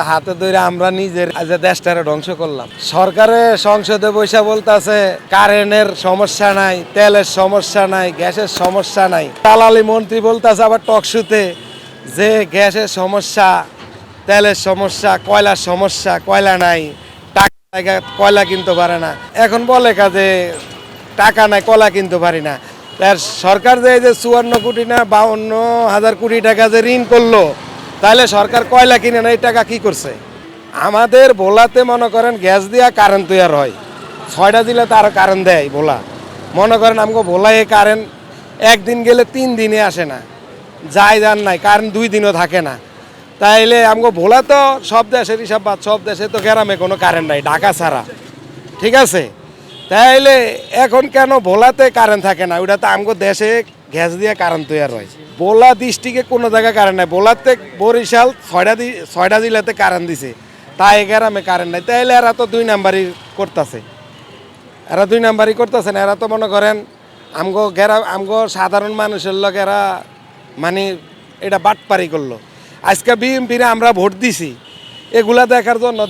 হাতে ধরে আমরা নিজের দেশটারে ধ্বংস করলাম। সরকারে সংসদে বৈশা বলতেছে কারেন্টের সমস্যা নাই, তেলের সমস্যা নাই, গ্যাসের সমস্যা নাই। দালালি মন্ত্রী বলতেছে আবার টকশুতে যে গ্যাসের সমস্যা, তেলের সমস্যা, কয়লার সমস্যা, কয়লা নাই, টাকা কয়লা কিনতে পারে না। এখন বলে কাজে টাকা নাই, কয়লা কিনতে পারি না। তার সরকার যে 54 কোটি না 52,000 কোটি টাকা যে ঋণ করলো, তাহলে সরকার কয়লা কিনে না, এই টাকা কি করছে? আমাদের ভোলাতে মনে করেন গ্যাস দিয়া কারেন্ট তৈরি হয়, 6টা জেলাতে আরও কারেন্ট দেয় ভোলা। মনে করেন আমাকে ভোলায় কারেন্ট একদিন গেলে 3 দিনে আসে না, যাই যান নাই, কারেন্ট 2 দিনও থাকে না। তাইলে আমাকে ভোলা তো সব দেশের হিসাব বাদ, সব দেশে তো গ্রামে কোনো কারেন্ট নাই ঢাকা ছাড়া, ঠিক আছে? তাইলে এখন কেন ভোলাতে কারেন্ট থাকে না? ওটা তো আমাকে দেশে গ্যাস দিয়ে কারেন্ট তৈরি হয়। ভোলা ডিস্ট্রিক্টে কোনো জায়গায় কারেন্ট নাই। ভোলাতে বরিশাল 6টা জেলাতে কারেন্ট দিছে, তাই গ্রামে কারেন্ট নাই। তাইলে এরা তো 2 নাম্বারই করতেছে, এরা 2 নাম্বারই করতেছে না। এরা তো মনে করেন আমগো সাধারণ মানুষের লোক এরা মানে এটা বাটপারি করলো। আজকে বিএনপিরে আমরা ভোট দিছি এগুলা দেখার জন্য।